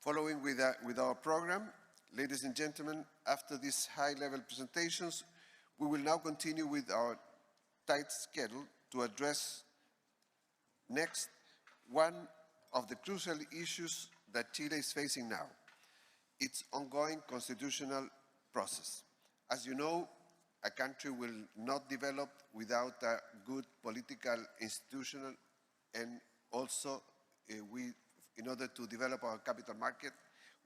Following with our program, ladies and gentlemen, after these high-level presentations, we will now continue with our tight schedule to address next one of the crucial issues that Chile is facing now, its ongoing constitutional process. As you know, a country will not develop without a good political, institutional, and also in order to develop our capital market,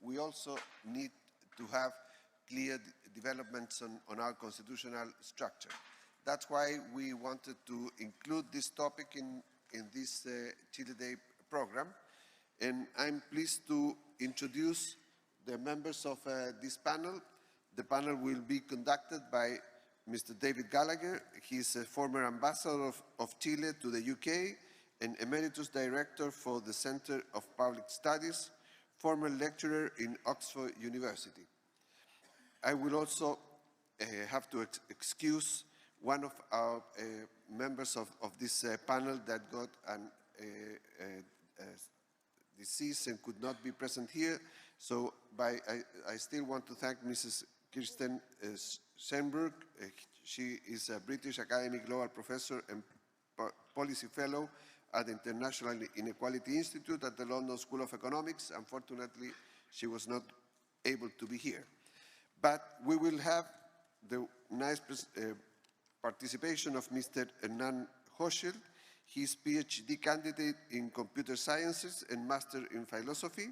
we also need to have clear developments on our constitutional structure. That's why we wanted to include this topic in this Chile Day program. And I'm pleased to introduce the members of this panel. The panel will be conducted by Mr. David Gallagher. He's a former ambassador of Chile to the UK and Emeritus Director for the Center of Public Studies, former lecturer in Oxford University. I will also have to excuse one of our members of this panel that got a disease and could not be present here. So I still want to thank Mrs. Kirsten Sehnbruch. She is a British Academic Global Professor and Policy Fellow at the International Inequality Institute at the London School of Economics. Unfortunately, she was not able to be here. But we will have the nice participation of Mr. Hernán Hochschild. He's PhD candidate in computer sciences and master in philosophy,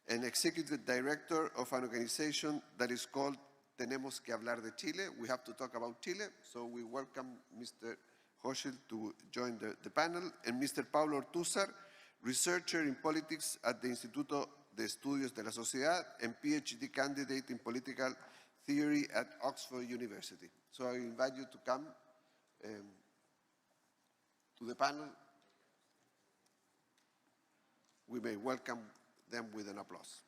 and executive director of an organization that is called Tenemos que Hablar de Chile. We have to talk about Chile, so we welcome Mr. Hochschild to join the panel, and Mr. Pablo Ortúzar, researcher in politics at the Instituto de Estudios de la Sociedad and PhD candidate in political theory at Oxford University. So I invite you to come to the panel. We may welcome them with an applause.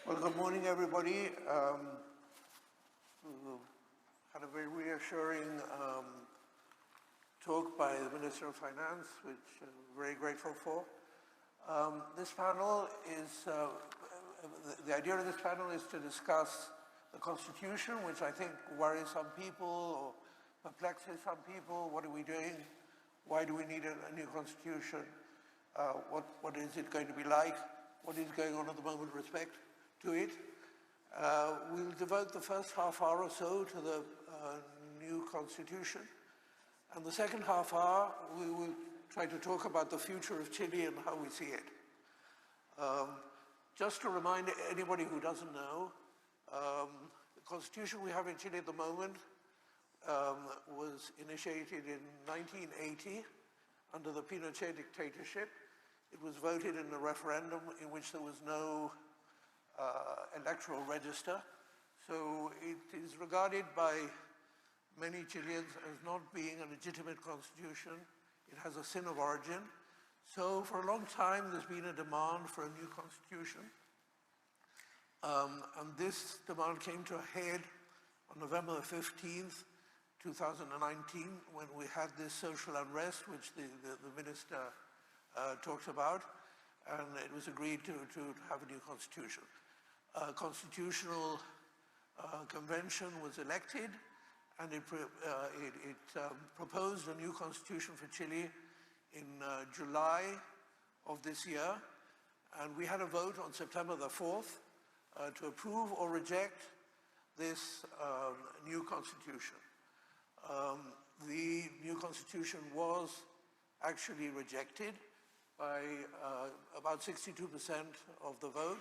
Well, good morning, everybody. Had a very reassuring talk by the Minister of Finance, which I'm very grateful for. This panel is, the idea of this panel is to discuss the Constitution, which I think worries some people or perplexes some people. What are we doing? Why do we need a new Constitution? What is it going to be like? What is going on at the moment with respect to it? We'll devote the first half hour or so to the new Constitution. And the second half hour, we will try to talk about the future of Chile and how we see it. Just to remind anybody who doesn't know, the Constitution we have in Chile at the moment was initiated in 1980 under the Pinochet dictatorship. It was voted in a referendum in which there was no electoral register. So it is regarded by many Chileans as not being a legitimate constitution. It has a sin of origin. So for a long time, there's been a demand for a new constitution. And this demand came to a head on November 15th, 2019, when we had this social unrest, which the minister talked about, and it was agreed to have a new constitution. A constitutional convention was elected, and it proposed a new constitution for Chile in July of this year, and we had a vote on September the 4th to approve or reject this new constitution. The new constitution was actually rejected by about 62% of the vote,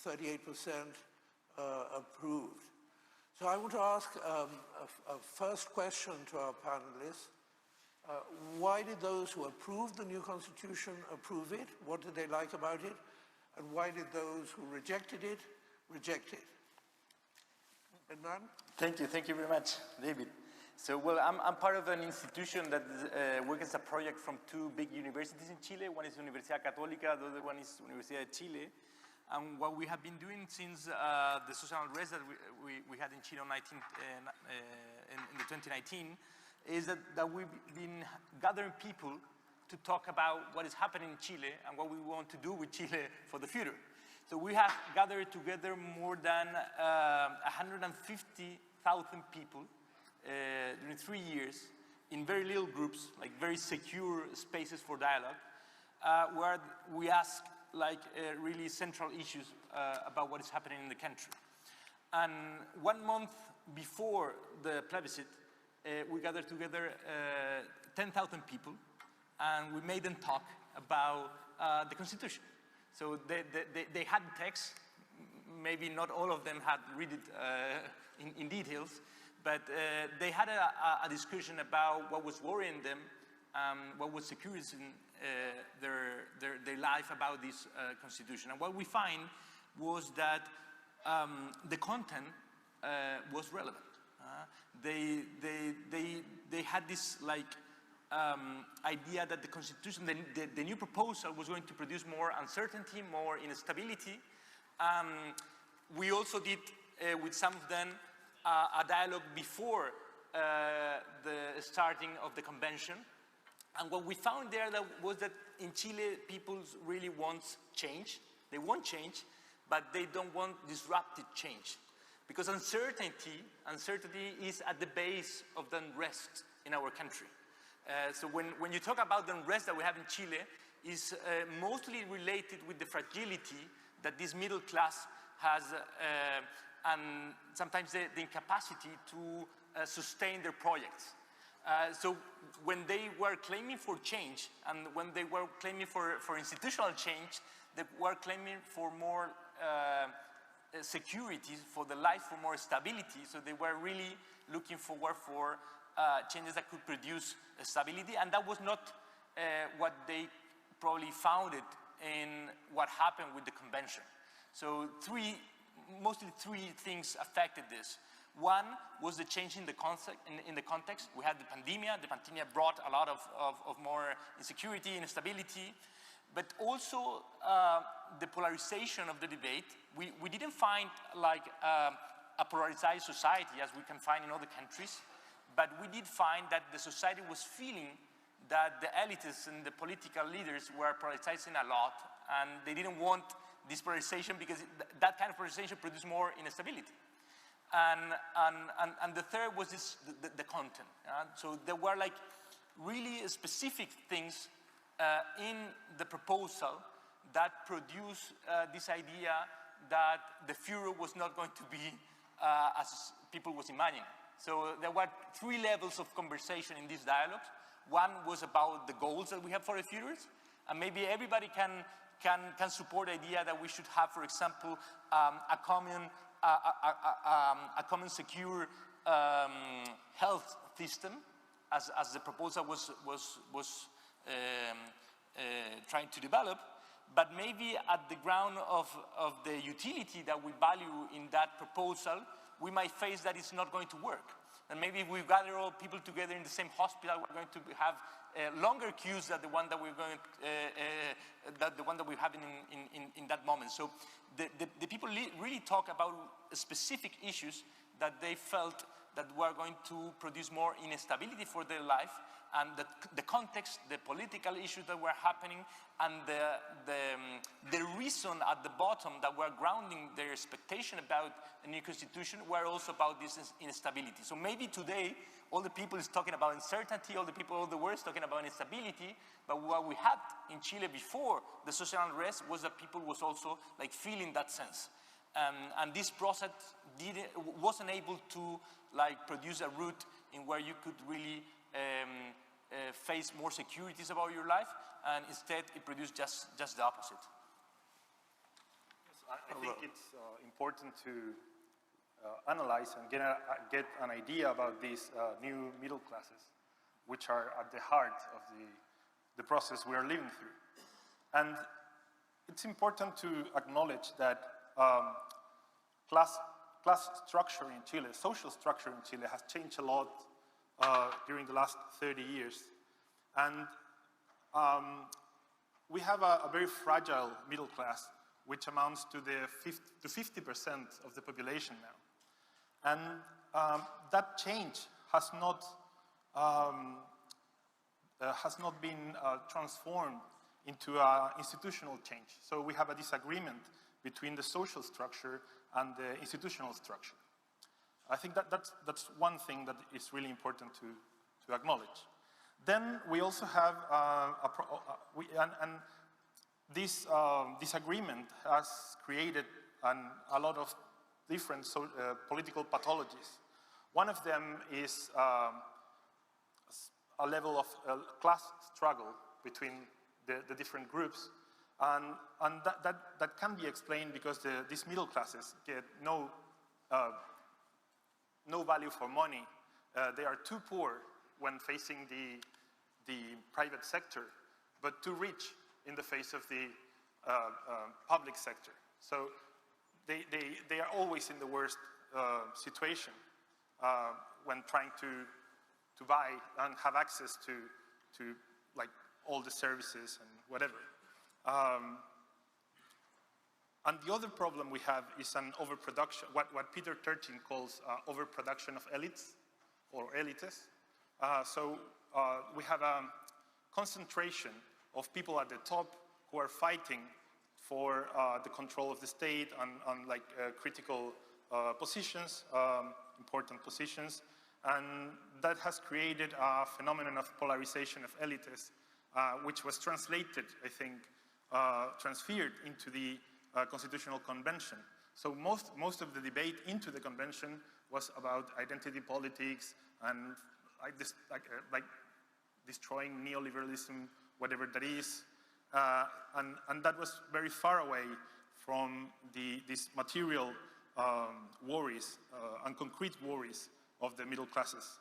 38% approved. So I want to ask a first question to our panelists. Why did those who approved the new constitution approve it? What did they like about it? And why did those who rejected it reject it? Hernán? Thank you very much, David. So, well, I'm part of an institution that works as a project from two big universities in Chile. One is Universidad Católica, the other one is Universidad de Chile. And what we have been doing since the social unrest that we had in Chile in the 2019 is that we've been gathering people to talk about what is happening in Chile and what we want to do with Chile for the future. So we have gathered together more than 150,000 people during 3 years in very little groups, like very secure spaces for dialogue, where we ask really central issues about what is happening in the country. And 1 month before the plebiscite, we gathered together 10,000 people, and we made them talk about the Constitution. So they had the text. Maybe not all of them had read it in details, but they had a discussion about what was worrying them, what was securing their life about this Constitution. And what we find was that the content was relevant. They had this idea that the Constitution, the new proposal was going to produce more uncertainty, more instability. We also did, with some of them, a dialogue before the starting of the convention. And what we found there was that in Chile, people really want change. They want change, but they don't want disruptive change. Because uncertainty is at the base of the unrest in our country. So when you talk about the unrest that we have in Chile, is mostly related with the fragility that this middle class has, and sometimes the incapacity to sustain their projects. So when they were claiming for change, and when they were claiming for institutional change, they were claiming for more security, for the life, for more stability. So they were really looking forward for changes that could produce stability, and that was not what they probably founded in what happened with the convention. So mostly three things affected this. One was the change in the context. We had the pandemic. The pandemic brought a lot of more insecurity, instability, but also the polarization of the debate. We didn't find a polarized society as we can find in other countries, but we did find that the society was feeling that the elites and the political leaders were polarizing a lot, and they didn't want this polarization because that kind of polarization produced more instability. And the third was the content. So there were really specific things in the proposal that produced this idea that the future was not going to be as people was imagining. So there were 3 levels of conversation in these dialogues. One was about the goals that we have for the future, and maybe everybody can support the idea that we should have, for example, a common secure health system, as the proposal was trying to develop. But maybe at the ground of the utility that we value in that proposal, we might face that it's not going to work. And maybe if we gather all people together in the same hospital, we're going to have longer queues than the one that we're going, we're having in that moment. So the people really talk about specific issues that they felt that were going to produce more instability for their life, and the context, the political issues that were happening, and the reason at the bottom that were grounding their expectation about a new constitution were also about this instability. So maybe today, all the people is talking about uncertainty, all the world is talking about instability, but what we had in Chile before the social unrest was that people was also feeling that sense. And this process wasn't able to produce a route in where you could really face more securities about your life, and instead it produced just the opposite. Yes, I think it's important to analyze and get an idea about these new middle classes, which are at the heart of the process we are living through. And it's important to acknowledge that class structure in Chile, social structure in Chile has changed a lot during the last 30 years. And we have a very fragile middle class which amounts to 50% of the population now. And that change has not been transformed into an institutional change. So we have a disagreement between the social structure and the institutional structure. I think that's one thing that is really important to acknowledge. Then we also have this disagreement has created a lot of different political pathologies. One of them is a level of class struggle between the different groups, and that can be explained because these middle classes get no value for money. They are too poor when facing the private sector, but too rich in the face of the public sector. So they are always in the worst situation when trying to buy and have access to like all the services and whatever. And the other problem we have is an overproduction, what Peter Turchin calls overproduction of elites or elites. So we have a concentration of people at the top who are fighting for the control of the state on like critical positions, important positions, and that has created a phenomenon of polarization of elites, which was translated, I think, transferred into the Constitutional Convention. So most of the debate into the convention was about identity politics and like destroying neoliberalism, whatever that is, and that was very far away from these material worries and concrete worries of the middle classes.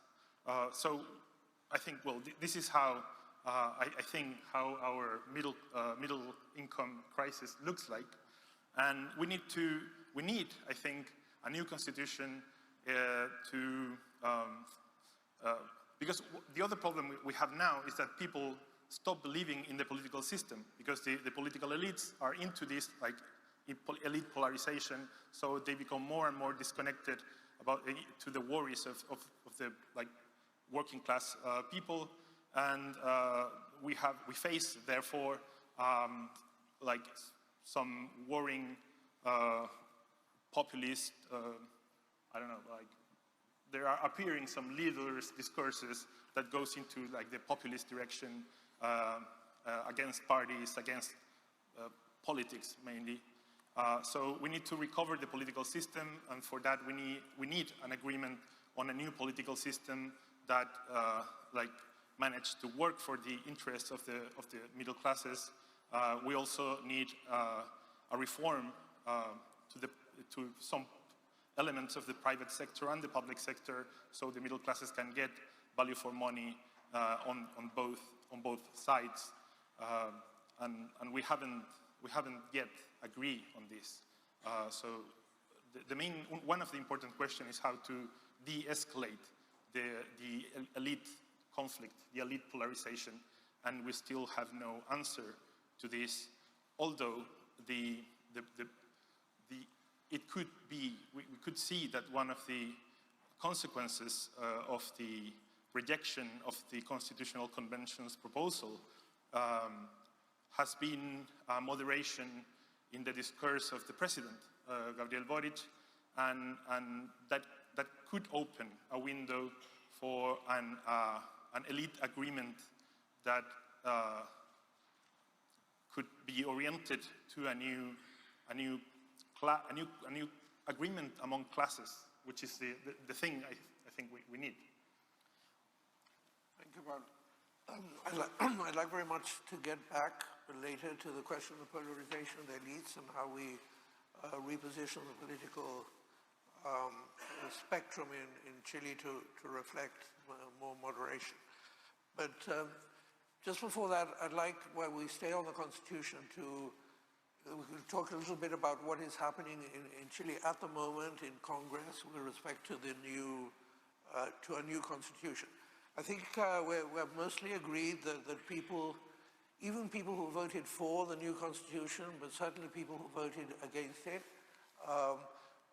So I think, well, this is how I think how our middle income crisis looks like, and we need, I think, a new constitution because the other problem we have now is that people stop believing in the political system because the political elites are into this like elite polarization, so they become more and more disconnected to the worries of the like working class people, and we face therefore like some worrying populist, I don't know, like there are appearing some leaders' discourses that goes into like the populist direction against parties, against politics mainly. So we need to recover the political system, and for that we need an agreement on a new political system that like manage to work for the interests of the middle classes. We also need a reform to some elements of the private sector and the public sector, so the middle classes can get value for money on both sides, and we haven't yet agreed on this. So one of the important questions is how to de-escalate the elite conflict, the elite polarization, and we still have no answer to this. Although it could be, we could see that one of the consequences of the rejection of the Constitutional Convention's proposal has been moderation in the discourse of the president, Gabriel Boric, and that could open a window for an elite agreement that could be oriented to a new agreement among classes, which is the thing I think we need. Thank you, Pablo. I'd like very much to get back later to the question of polarization of the elites and how we reposition the political spectrum in Chile to reflect more moderation. But just before that, I'd like, while we stay on the Constitution, we could talk a little bit about what is happening in Chile at the moment in Congress with respect to a new Constitution. I think we're mostly agreed that people even people who voted for the new constitution, but certainly people who voted against it,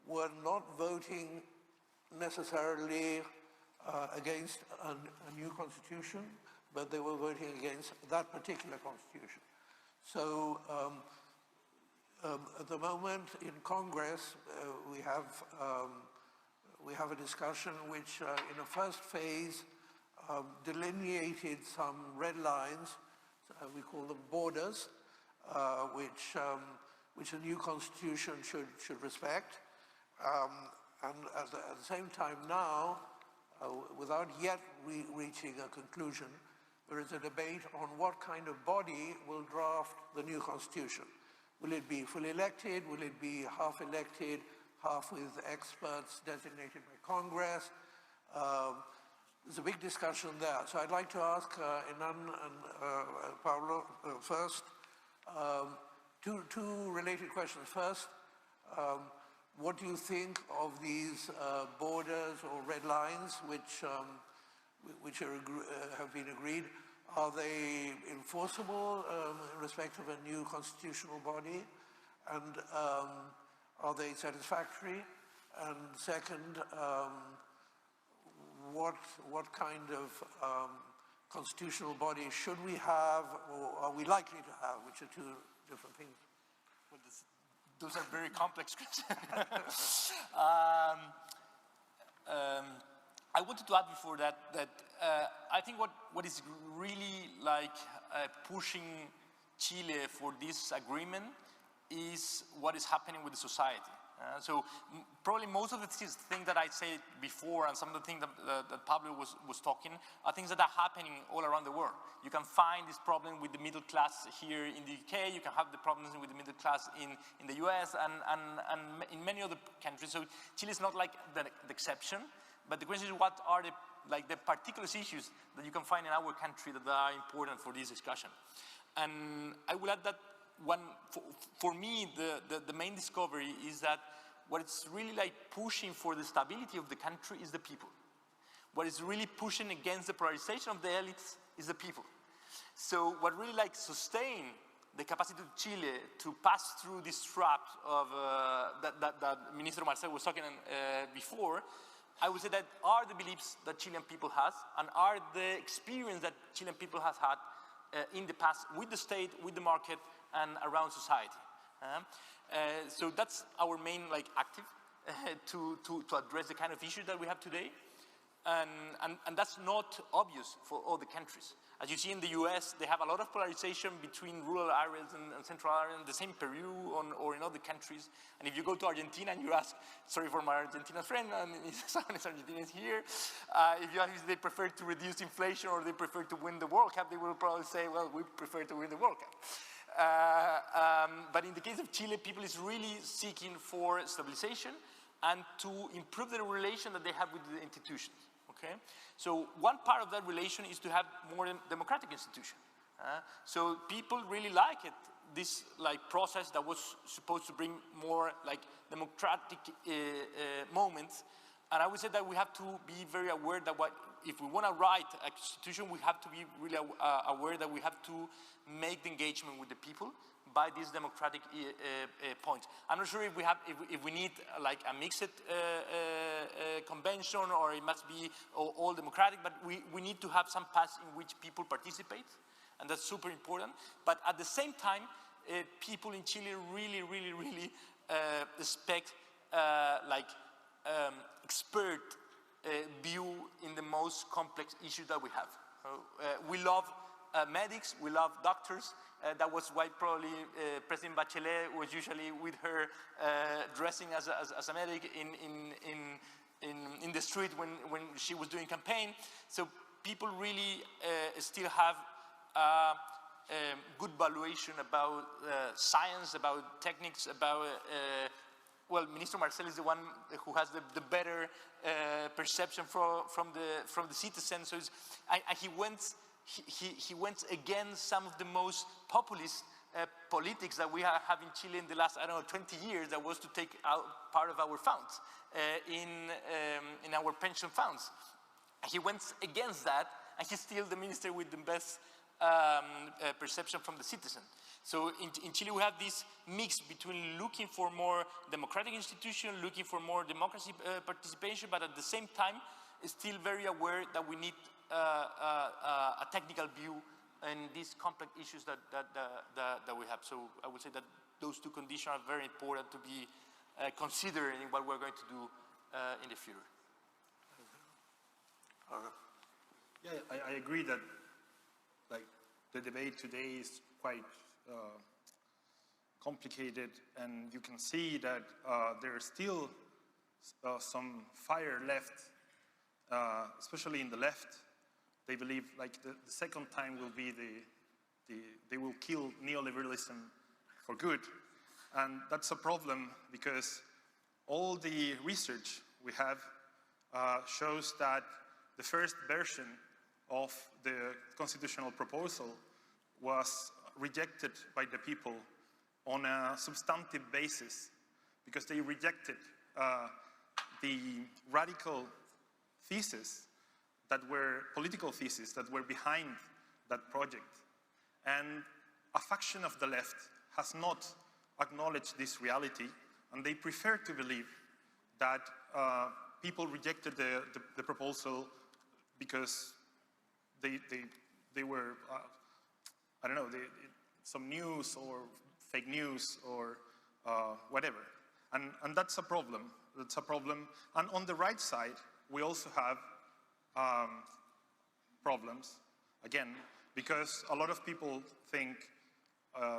were not voting necessarily against a new constitution, but they were voting against that particular constitution. So at the moment in Congress, we have a discussion which in a first phase delineated some red lines, we call them borders, which a new constitution should respect. And at the same time now, without yet reaching a conclusion, there is a debate on what kind of body will draft the new constitution. Will it be fully elected? Will it be half elected, half with experts designated by Congress? There's a big discussion there. So I'd like to ask Hernán and Pablo first, two related questions. First, what do you think of these borders or red lines which have been agreed? Are they enforceable in respect of a new constitutional body? And are they satisfactory? And second, what kind of constitutional body should we have, or are we likely to have, which are two different things? Well, those are very complex questions. I wanted to add before that I think what is really like pushing Chile for this agreement is what is happening with the society. So probably most of the things that I said before and some of the things that Pablo was talking are things that are happening all around the world. You can find this problem with the middle class here in the UK, you can have the problems with the middle class in the US and in many other countries. So Chile is not like the exception, but the question is what are the particular issues that you can find in our country that are important for this discussion. And I will add that for me, the main discovery is that what it's really like pushing for the stability of the country is the people. What is really pushing against the polarization of the elites is the people. So what really like sustain the capacity of Chile to pass through this trap of that Minister Marcel was talking before, I would say that are the beliefs that Chilean people has and are the experience that Chilean people has had in the past with the state, with the market, and around society. So that's our main active to address the kind of issues that we have today. And that's not obvious for all the countries. As you see in the US, they have a lot of polarization between rural areas and central areas, the same Peru or in other countries. And if you go to Argentina and you ask, sorry for my Argentina friend, and some Argentinians here, if you ask if they prefer to reduce inflation or they prefer to win the World Cup, they will probably say, well, we prefer to win the World Cup. But in the case of Chile, people is really seeking for stabilization and to improve the relation that they have with the institutions. Okay? So one part of that relation is to have more democratic institutions. So people really like it, this process that was supposed to bring more democratic moments. And I would say that we have to be very aware that if we want to write a constitution, we have to be really aware that we have to make the engagement with the people by these democratic points. I'm not sure if we need a mixed convention or it must be all democratic, but we need to have some paths in which people participate, and that's super important. But at the same time, people in Chile really expect expert view in the most complex issues that we have. We love medics, we love doctors. That was why probably President Bachelet was usually with her dressing as a medic in the street when she was doing campaign. So people really still have good valuation about science, about techniques, about well, Minister Marcel is the one who has the better perception from the citizens. So he went against some of the most populist politics that we have in Chile in the last, 20 years, that was to take out part of our funds in our pension funds. He went against that, and he's still the minister with the best perception from the citizen. So in Chile we have this mix between looking for more democratic institutions, looking for more democracy participation, but at the same time still very aware that we need a technical view in these complex issues that we have. So I would say that those two conditions are very important to be considered in what we're going to do in the future. Yeah, I agree that like the debate today is quite complicated, and you can see that there's still some fire left, especially in the left. They believe like the second time will be they will kill neoliberalism for good. And that's a problem because all the research we have shows that the first version of the constitutional proposal was rejected by the people on a substantive basis because they rejected the radical thesis that were political theses that were behind that project. And a faction of the left has not acknowledged this reality, and they prefer to believe that people rejected the proposal because they were, I don't know, some news or fake news or whatever. And that's a problem. That's a problem. And on the right side, we also have problems, again, because a lot of people think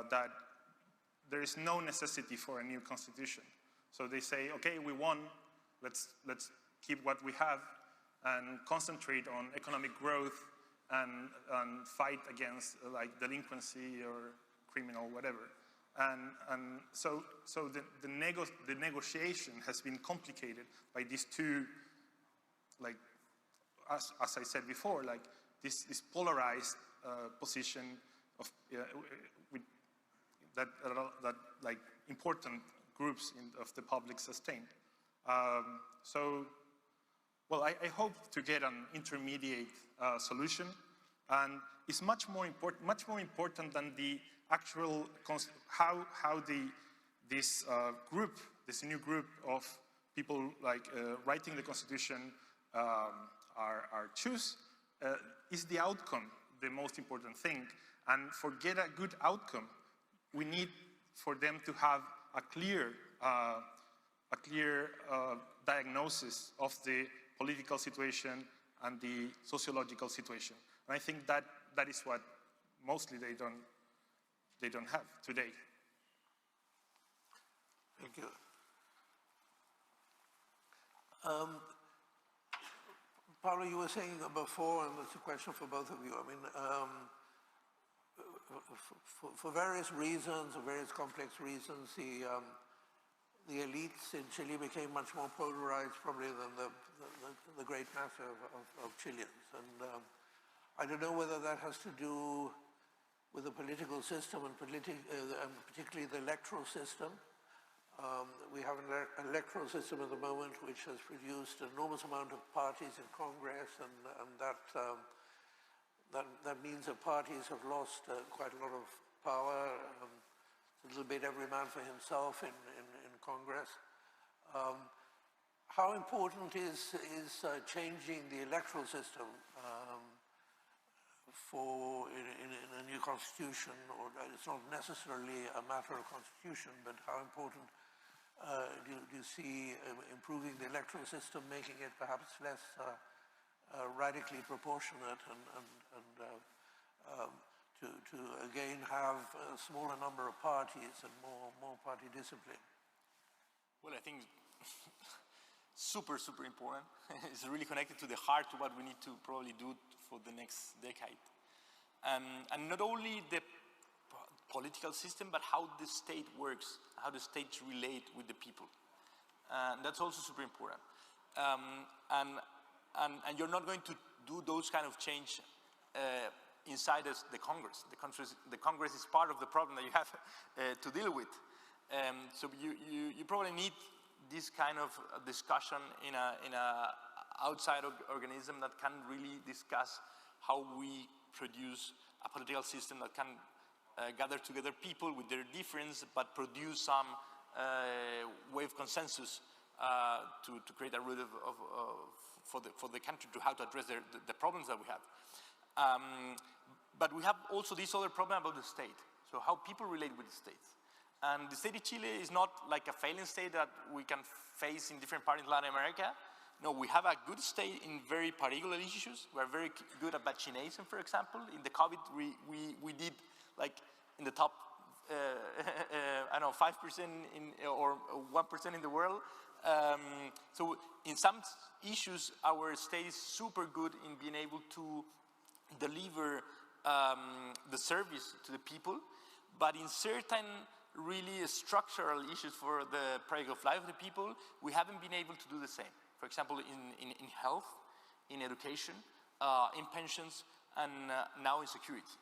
that there is no necessity for a new constitution. So they say, okay, we won, let's keep what we have and concentrate on economic growth and fight against like delinquency or criminal whatever. And so the negotiation has been complicated by these two, like, as I said before, like this polarized position of with that like important groups of the public sustain. So, well, I hope to get an intermediate solution, and it's much more important than the actual how this new group of people like writing the constitution are choose is the outcome the most important thing. And for get a good outcome, we need for them to have a clear diagnosis of the political situation and the sociological situation. And I think that is what mostly they don't have today. Thank you. Pablo, you were saying before, and it's a question for both of you, I mean, for various reasons, or various complex reasons, the elites in Chile became much more polarized probably than the great mass of Chileans. And I don't know whether that has to do with the political system and particularly the electoral system. We have an electoral system at the moment which has produced an enormous amount of parties in Congress, and that means that parties have lost quite a lot of power. It's a little bit every man for himself in Congress. How important is changing the electoral system in a new constitution? Or it's not necessarily a matter of constitution, but how important do you see improving the electoral system, making it perhaps less radically proportionate, and to again have a smaller number of parties and more party discipline? Well, I think super important. It's really connected to the heart of what we need to probably do for the next decade. And not only the political system, but how the state works, how the states relate with the people. And that's also super important. And you're not going to do those kind of change inside the Congress. The Congress is part of the problem that you have to deal with. So you probably need this kind of discussion in a outside organism that can really discuss how we produce a political system that can gather together people with their difference, but produce some way of consensus to create a route for the country to how to address the problems that we have. But we have also this other problem about the state. So how people relate with the state. And the state of Chile is not like a failing state that we can face in different parts of Latin America. No, we have a good state in very particular issues. We're very good at vaccination, for example. In the COVID, we did like in the top, I don't know, 5% or 1% in the world. So in some issues, our state is super good in being able to deliver the service to the people. But in certain really structural issues for the quality of life of the people, we haven't been able to do the same. For example, in health, in education, in pensions, and now in security.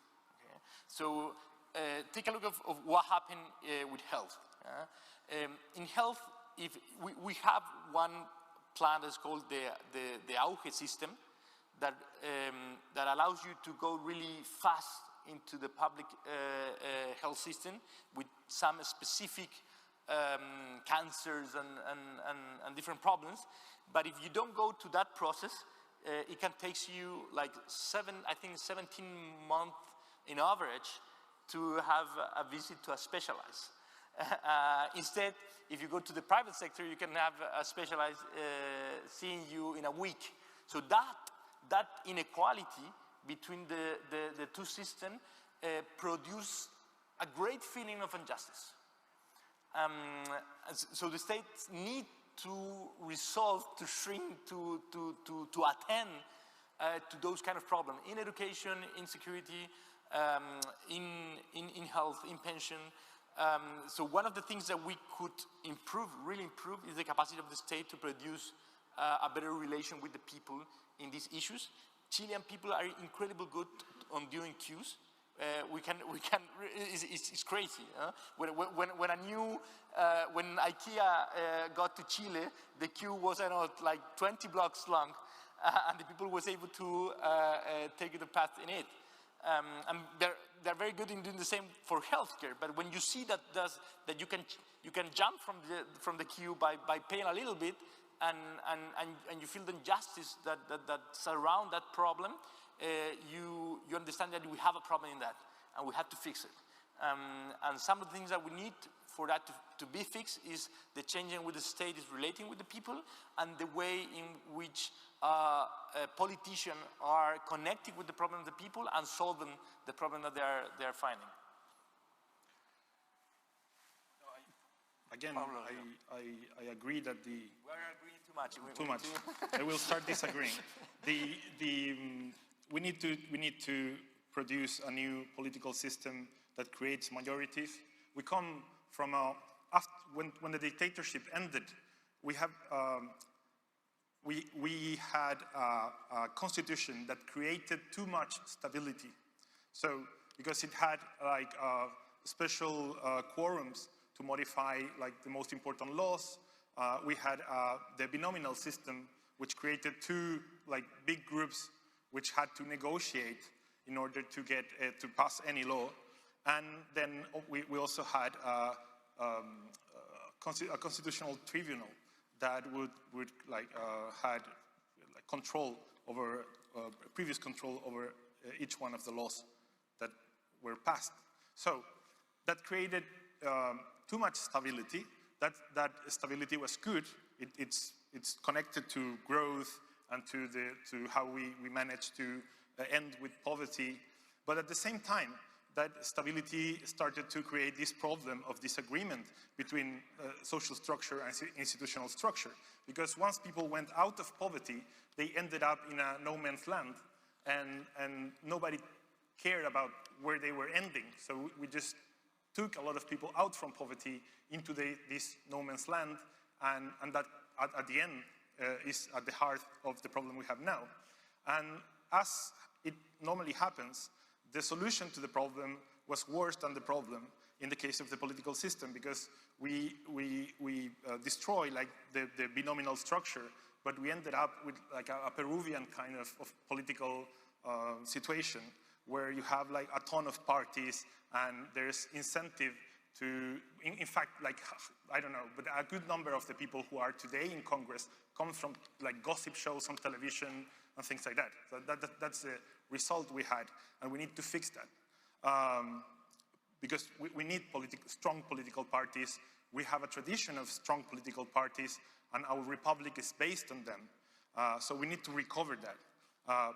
Okay? So take a look of what happened with health. In health, if we have one plan that's called the Auge system that allows you to go really fast into the public health system with some specific cancers and different problems. But if you don't go to that process, it can take you like 17 months in average to have a visit to a specialist. Instead, if you go to the private sector, you can have a specialist seeing you in a week. So that inequality between the two systems produce a great feeling of injustice. So the states need to resolve, to shrink, to attend to those kind of problems in education, in security, in health, in pension. So one of the things that we could improve, really improve, is the capacity of the state to produce a better relation with the people in these issues. Chilean people are incredibly good on doing queues. It's crazy. Huh? When IKEA got to Chile, the queue was, I don't know, like 20 blocks long, and the people was able to take the path in it. And they're very good in doing the same for healthcare. But when you see that you can jump from the queue by paying a little bit, and you feel the injustice that surround that problem, you understand that we have a problem in that, and we have to fix it. And some of the things that we need for that to be fixed is the changing with the state is relating with the people, and the way in which politicians are connecting with the problem of the people and solving the problem that they are finding. Again, Pablo, I agree that the... We're agreeing too much. Too much. I will start disagreeing. We need to produce a new political system that creates majorities. We come from when the dictatorship ended, we had a constitution that created too much stability. So because it had like special quorums to modify like the most important laws. We had the binominal system, which created two like big groups which had to negotiate in order to get to pass any law. And then we also had a constitutional tribunal that would like had like control over previous control over each one of the laws that were passed. So that created too much stability. That stability was good. It's connected to growth and to how we manage to end with poverty. But at the same time, that stability started to create this problem of disagreement between social structure and institutional structure. Because once people went out of poverty, they ended up in a no man's land, and nobody cared about where they were ending. So we just took a lot of people out from poverty into this no man's land, and that at the end is at the heart of the problem we have now. And as it normally happens, the solution to the problem was worse than the problem in the case of the political system, because we destroy like the binominal structure, but we ended up with like a Peruvian kind of political situation where you have like a ton of parties and there's incentive to, in fact, like, I don't know, but a good number of the people who are today in Congress come from like gossip shows on television and things like that. So that's the result we had, and we need to fix that. Because we need strong political parties. We have a tradition of strong political parties, and our republic is based on them. So we need to recover that.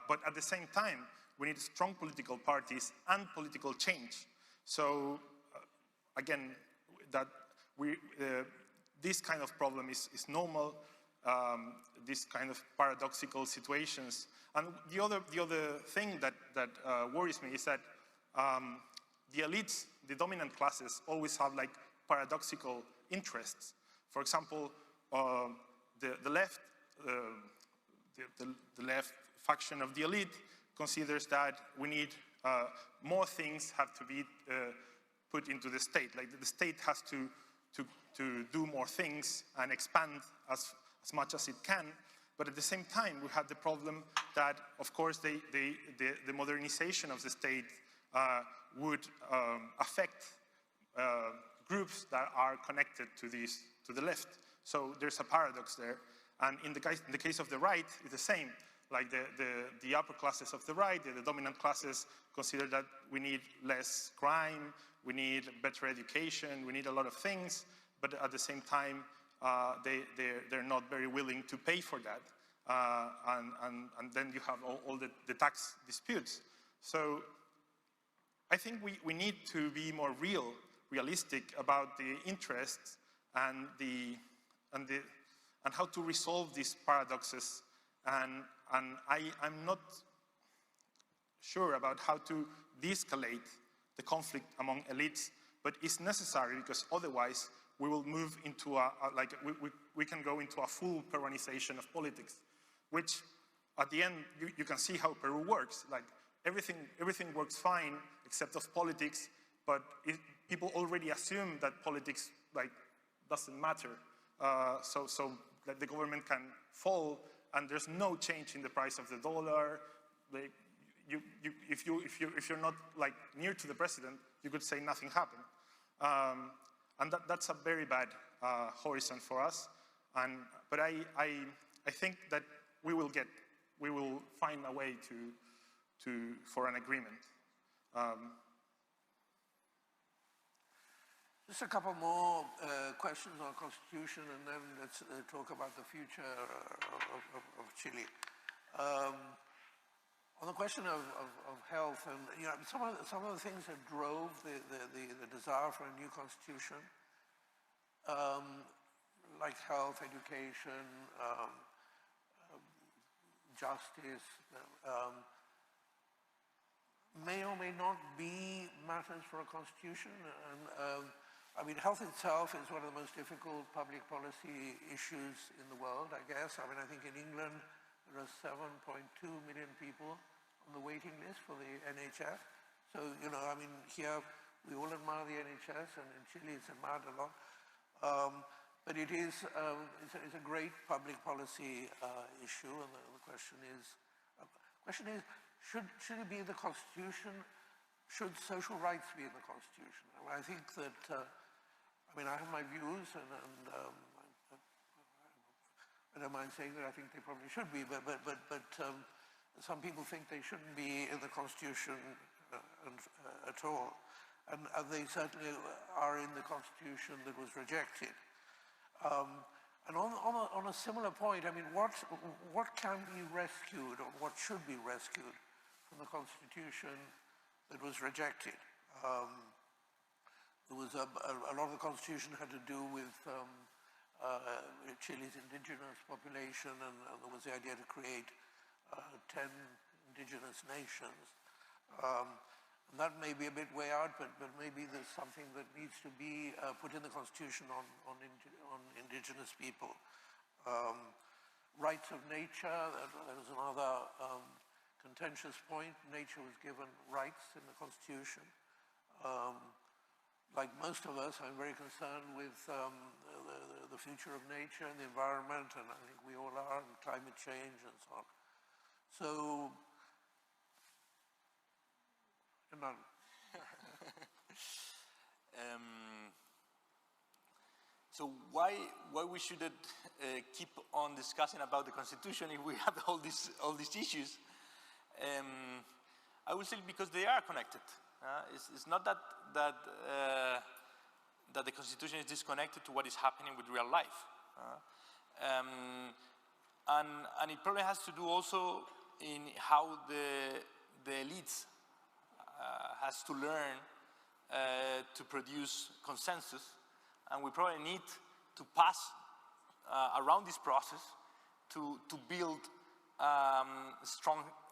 But at the same time, we need strong political parties and political change. So again, that this kind of problem is normal, this kind of paradoxical situations. And the other thing that worries me is that the elites, the dominant classes, always have like paradoxical interests. For example, the left faction of the elite considers that we need more things have to be put into the state. Like the state has to do more things and expand as much as it can. But at the same time, we have the problem that, of course, the modernization of the state would affect groups that are connected to the left. So there's a paradox there. And in the case of the right, it's the same. Like the upper classes of the right, the dominant classes, consider that we need less crime, we need better education, we need a lot of things, but at the same time, they're not very willing to pay for that. And then you have all the tax disputes. So I think we need to be more realistic about the interests and how to resolve these paradoxes. And I'm not sure about how to de-escalate the conflict among elites, but it's necessary because otherwise we will move into we can go into a full Peruanization of politics, which at the end you can see how Peru works. Like everything works fine except of politics, but people already assume that politics like doesn't matter. So that the government can fall and there's no change in the price of the dollar. Like, if you're not like near to the president, you could say nothing happened. And that's a very bad horizon for us. But I think that we will find a way for an agreement. Just a couple more questions on Constitution, and then let's talk about the future of Chile. On the question of health, and you know, some of the things that drove the desire for a new constitution, like health, education, justice, may or may not be matters for a constitution. And I mean, health itself is one of the most difficult public policy issues in the world, I guess. I mean, I think in England there are 7.2 million people on the waiting list for the NHS. So, you know, I mean, here we all admire the NHS, and in Chile it's admired a lot. But it is it's a great public policy issue, and the question is, should it be in the Constitution? Should social rights be in the Constitution? I mean, I think that, I mean, I have my views, and I don't mind saying that I think they probably should be, but some people think they shouldn't be in the Constitution at all. And they certainly are in the Constitution that was rejected. And on a similar point, I mean, what can be rescued, or what should be rescued from the Constitution that was rejected? There was a lot of the Constitution had to do with Chile's indigenous population, and there was the idea to create 10 indigenous nations. And that may be a bit way out, but maybe there's something that needs to be put in the Constitution on indigenous people. Rights of nature, that was another contentious point. Nature was given rights in the Constitution. Like most of us, I'm very concerned with the future of nature and the environment, and I think we all are, and climate change and so on. So Hernán. So why we shouldn't keep on discussing about the constitution if we have all these issues? I would say because they are connected. It's not that the constitution is disconnected to what is happening with real life, and it probably has to do also in how the elites has to learn to produce consensus, and we probably need to pass around this process to build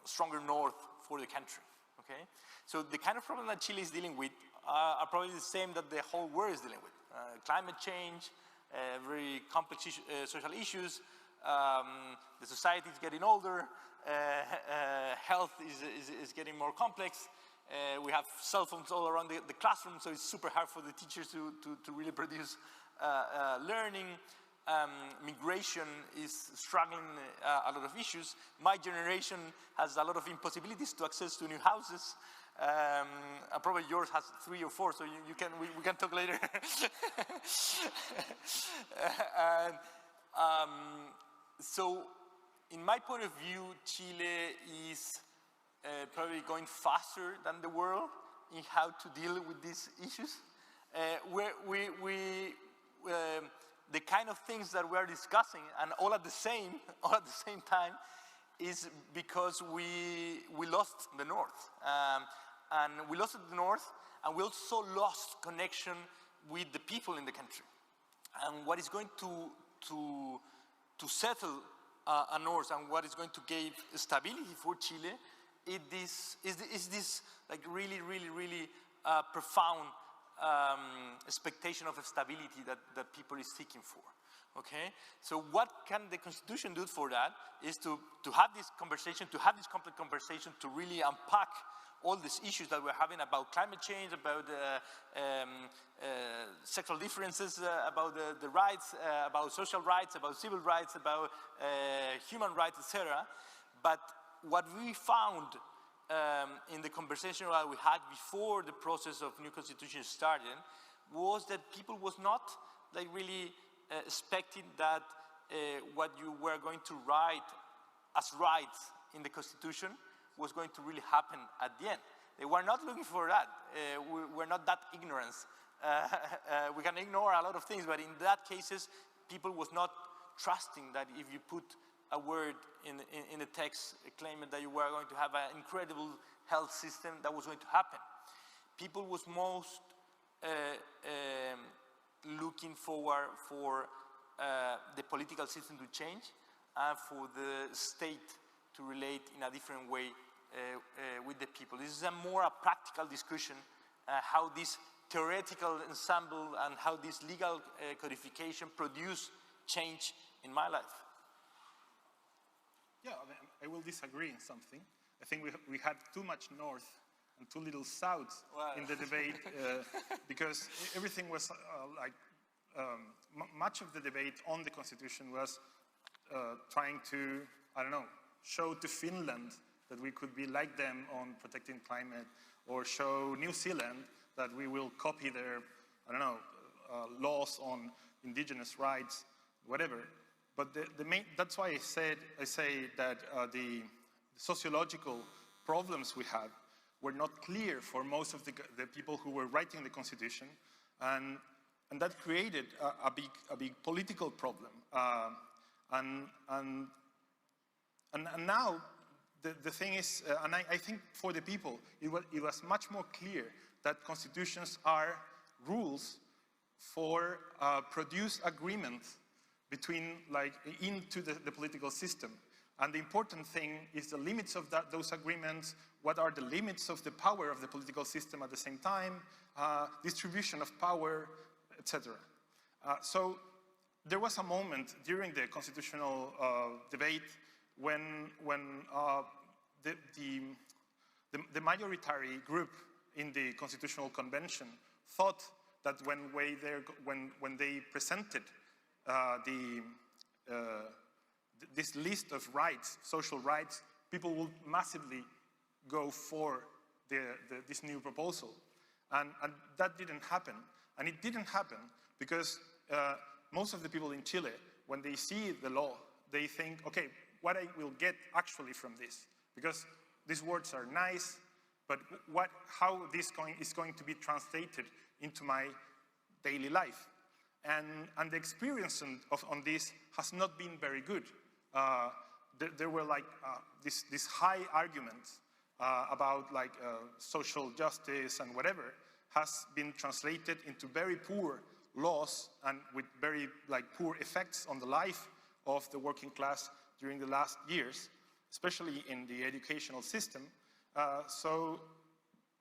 stronger north for the country. Okay, so the kind of problem that Chile is dealing with are probably the same that the whole world is dealing with: climate change, very complex social issues. The society is getting older. Health is getting more complex. We have cell phones all around the classroom, so it's super hard for the teachers to really produce learning. Migration is struggling a lot of issues. My generation has a lot of impossibilities to access to new houses. Probably yours has 3 or 4, so we can talk later. So, in my point of view, Chile is probably going faster than the world in how to deal with these issues. The kind of things that we are discussing, and all at the same time, is because we lost the north, and we lost the north, and we also lost connection with the people in the country. And what is going to settle a north, and what is going to give stability for Chile, is this like really profound expectation of stability that people is seeking for. Okay, so what can the Constitution do for that is to have this conversation, to have this complex conversation, to really unpack all these issues that we're having about climate change, about sexual differences, about the rights, about social rights, about civil rights, about human rights, etc. But what we found in the conversation that we had before the process of new constitution started was that people was not like really expecting that what you were going to write as rights in the constitution was going to really happen at the end. They were not looking for that. We're not that ignorant. We can ignore a lot of things, but in that cases, people was not trusting that if you put a word in the text claiming that you were going to have an incredible health system, that was going to happen. People was most looking forward for the political system to change and for the state to relate in a different way with the people. This is a more a practical discussion, how this theoretical ensemble and how this legal codification produce change in my life. Yeah, I will disagree in something. I think we had too much north and too little south in the debate because everything was much of the debate on the constitution was trying to, I don't know, show to Finland that we could be like them on protecting climate, or show New Zealand that we will copy their, I don't know, laws on indigenous rights, whatever. But the main, that's why I say that the sociological problems we had were not clear for most of the people who were writing the constitution, and that created a big political problem. And now the thing is, and I think for the people, it was much more clear that constitutions are rules for produce agreements between, like, into the political system. And the important thing is the limits of those agreements, what are the limits of the power of the political system at the same time, distribution of power, etc. So there was a moment during the constitutional debate when the majority group in the Constitutional Convention thought that when they presented this list of rights, social rights, people will massively go for this new proposal. And that didn't happen. And it didn't happen because most of the people in Chile, when they see the law, they think, okay, what I will get actually from this? Because these words are nice, but how this is going to be translated into my daily life? And the experience on this has not been very good. There were like this high arguments about like social justice and whatever has been translated into very poor laws and with very like poor effects on the life of the working class during the last years, especially in the educational system. So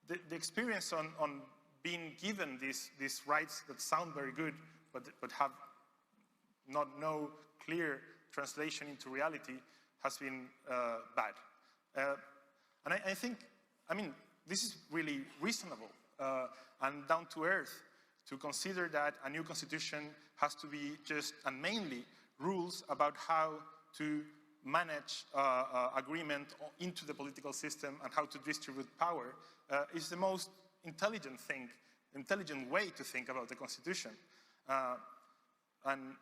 the experience on being given these rights that sound very good, but have no clear translation into reality has been bad. And I think, I mean, this is really reasonable and down to earth to consider that a new constitution has to be just and mainly rules about how to manage agreement into the political system and how to distribute power is the most intelligent way to think about the constitution. And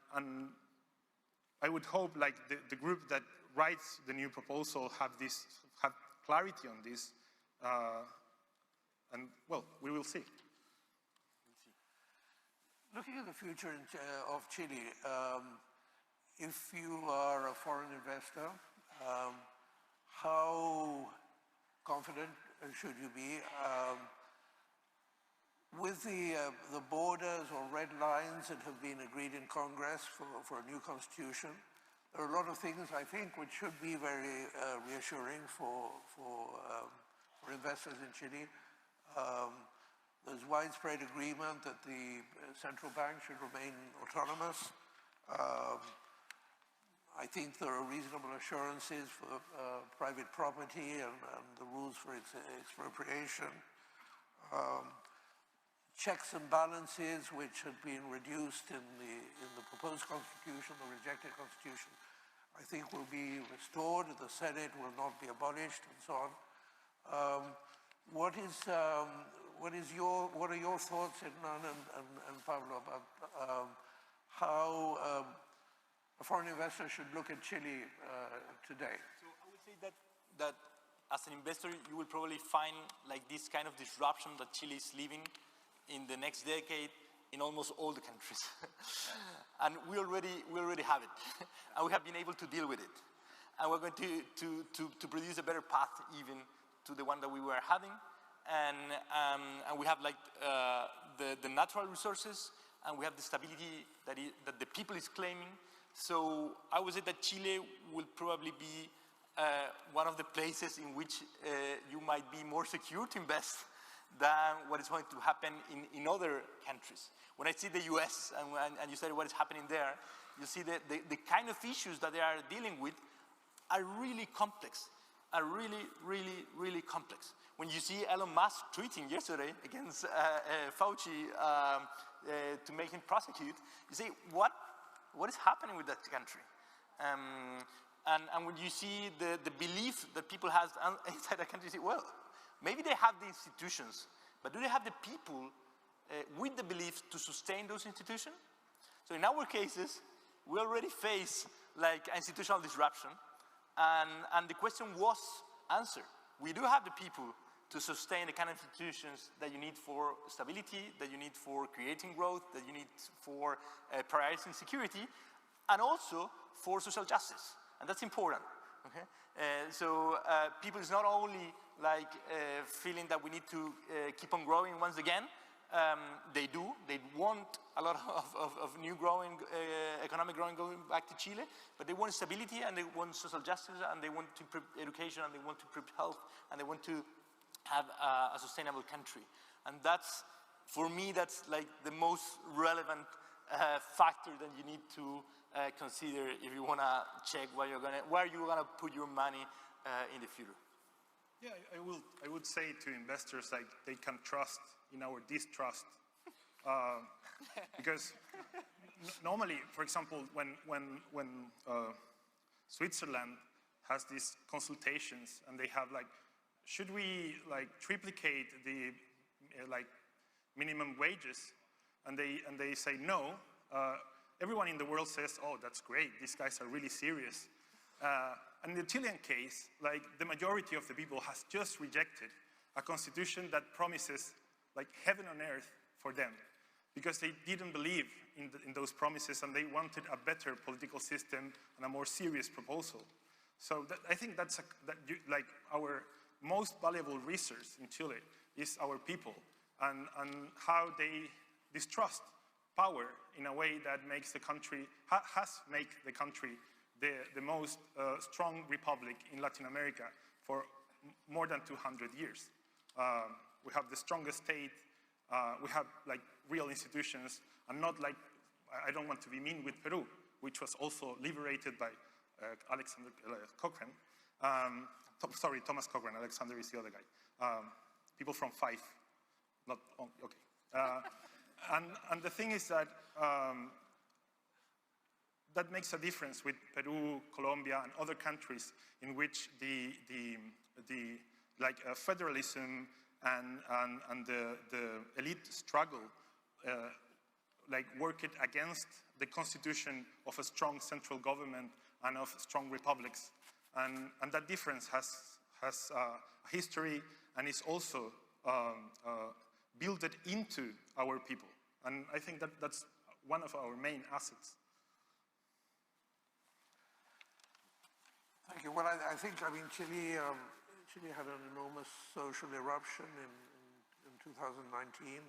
I would hope like the group that writes the new proposal have clarity on this. And well, we will see. Looking at the future of Chile, if you are a foreign investor, how confident should you be? With the borders or red lines that have been agreed in Congress for a new constitution, there are a lot of things, I think, which should be very reassuring for investors in Chile. There's widespread agreement that the central bank should remain autonomous. I think there are reasonable assurances for private property and the rules for its expropriation. Checks and balances, which had been reduced in the proposed constitution, the rejected constitution, I think will be restored. The Senate will not be abolished, and so on. What are your thoughts, Hernán and Pablo, about how a foreign investor should look at Chile today? So I would say that as an investor, you will probably find like this kind of disruption that Chile is living in the next decade in almost all the countries. And we already have it. And we have been able to deal with it. And we're going to produce a better path even to the one that we were having. And we have like the natural resources, and we have the stability that the people is claiming. So I would say that Chile will probably be one of the places in which you might be more secure to invest than what is going to happen in other countries. When I see the US and you said what is happening there, you see the kind of issues that they are dealing with are really complex, are really complex. When you see Elon Musk tweeting yesterday against Fauci to make him prosecute, you say, what is happening with that country? And when you see the belief that people have inside the country, you say, well, maybe they have the institutions, but do they have the people with the belief to sustain those institutions? So in our cases, we already face like institutional disruption, and the question was answered. We do have the people to sustain the kind of institutions that you need for stability, that you need for creating growth, that you need for prioritizing security, and also for social justice. And that's important. Okay? So people is not only like feeling that we need to keep on growing once again. They do. They want a lot of new growing, economic growing going back to Chile, but they want stability, and they want social justice, and they want to education, and they want to health, and they want to have a sustainable country. And that's, for me, that's like the most relevant factor that you need to consider if you want to check where you're gonna put your money in the future. Yeah, I would say to investors, like, they can trust in our distrust, because normally, for example, when Switzerland has these consultations and they have like should we like triplicate the like minimum wages? And they say no. Everyone in the world says, oh, that's great, these guys are really serious. And in the Chilean case, like the majority of the people has just rejected a constitution that promises like heaven on earth for them, because they didn't believe in those promises and they wanted a better political system and a more serious proposal. So I think that's like our most valuable resource in Chile is our people and how they distrust power in a way that makes the country, has made the country the most strong republic in Latin America for more than 200 years. We have the strongest state, we have like real institutions, and not like, I don't want to be mean with Peru, which was also liberated by Alexander Cochrane. Sorry, Thomas Cochrane, Alexander is the other guy. People from Fife, not, okay. And the thing is that that makes a difference with Peru, Colombia, and other countries in which the federalism and the elite struggle like worked against the constitution of a strong central government and of strong republics. And that difference has a history and is also built into our people. And I think that's one of our main assets. Thank you. Well, I think, Chile had an enormous social eruption in 2019,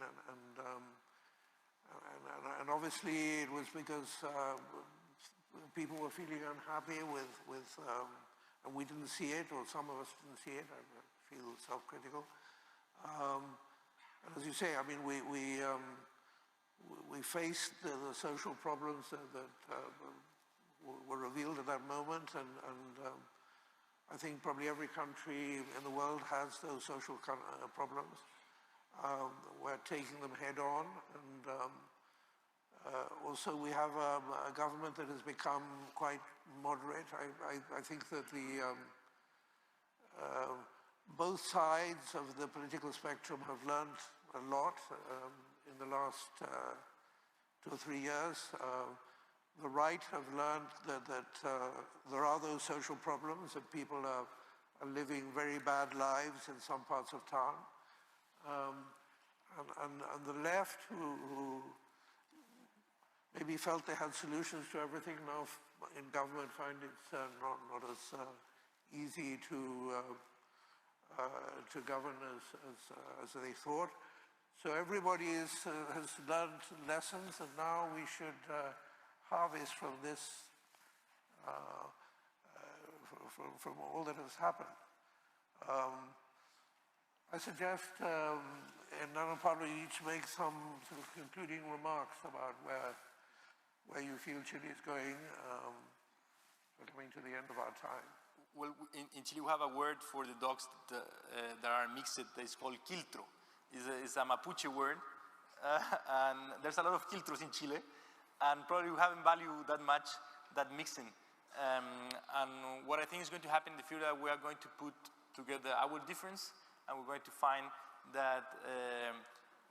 and obviously it was because people were feeling unhappy with and we didn't see it, or some of us didn't see it. I feel self-critical. And as you say, we faced the social problems that were revealed at that moment, and I think probably every country in the world has those social problems. We're taking them head on, and also we have a government that has become quite moderate. I think that both sides of the political spectrum have learned a lot in the last 2 or 3 years. The right have learned that there are those social problems, that people are living very bad lives in some parts of town. And the left, who maybe felt they had solutions to everything, now in government find it's not as easy to govern as they thought. So everybody has learned lessons, and now we should harvest from this, from all that has happened. I suggest Hernán and Pablo each make some sort of concluding remarks about where you feel Chile is going. We're coming to the end of our time. Well, in Chile we have a word for the dogs that are mixed that is called quiltro. It's a Mapuche word, and there's a lot of quiltros in Chile, and probably we haven't valued that much that mixing. And what I think is going to happen in the future, we are going to put together our difference, and we're going to find that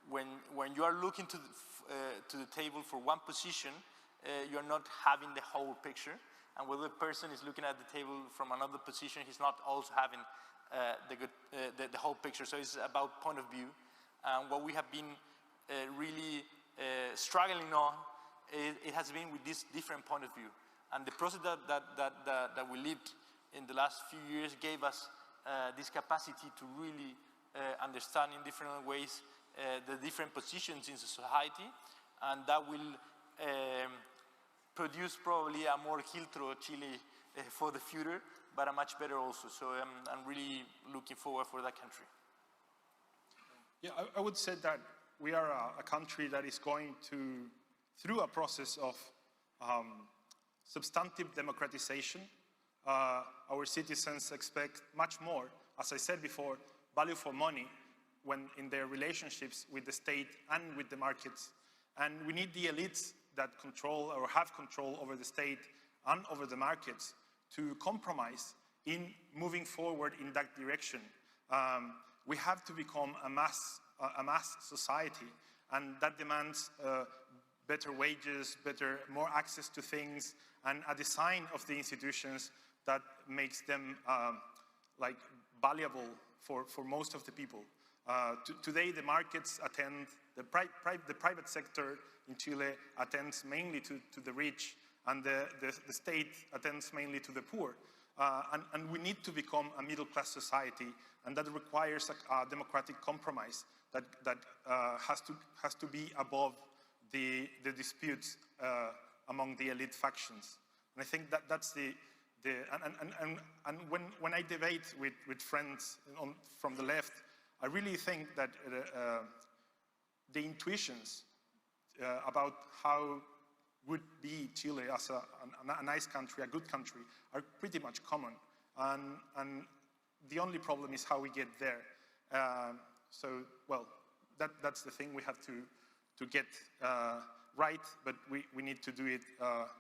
when you are looking to the table for one position, you're not having the whole picture. And when the person is looking at the table from another position, he's not also having the whole picture. So it's about point of view. And what we have been really struggling on, it has been with this different point of view. And the process that we lived in the last few years gave us this capacity to really understand in different ways the different positions in society, and that will produce probably a more quiltro Chile for the future, but a much better also. So I'm really looking forward for that country. Yeah, I would say that we are a country that is going through a process of substantive democratization. Our citizens expect much more, as I said before, value for money when in their relationships with the state and with the markets. And we need the elites that control or have control over the state and over the markets to compromise in moving forward in that direction. We have to become a mass society, and that demands better wages, more access to things, and a design of the institutions that makes them like valuable for most of the people. Today, the markets attend, the private sector in Chile attends mainly to the rich, and the state attends mainly to the poor. And we need to become a middle-class society, and that requires a democratic compromise that has to be above the disputes among the elite factions. And I think that's and when I debate with friends from the left, I really think that the intuitions about how would be Chile as a nice country, a good country, are pretty much common. And the only problem is how we get there. So, well, that's the thing we have to get right, but we need to do it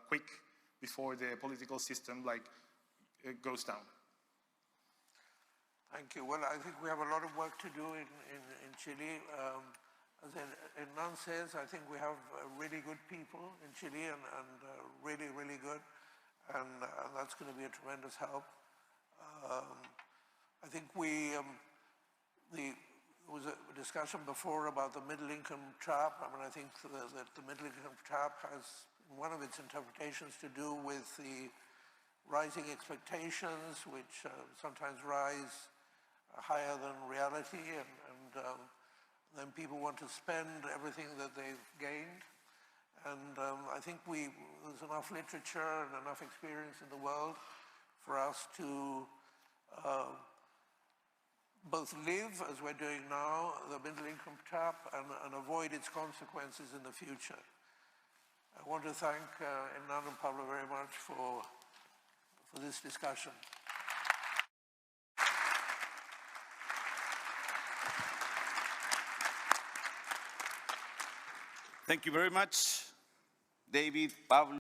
quick before the political system goes down. Thank you. Well, I think we have a lot of work to do in Chile. As Hernán says, I think we have really good people in Chile and really, really good. And that's going to be a tremendous help. I think there was a discussion before about the middle income trap. I mean, I think that the middle income trap has one of its interpretations to do with the rising expectations, which sometimes rise higher than reality, and then people want to spend everything that they've gained. And I think there's enough literature and enough experience in the world for us to both live, as we're doing now, the middle income trap and avoid its consequences in the future. I want to thank Hernán and Pablo very much for this discussion. Thank you very much, David, Pablo.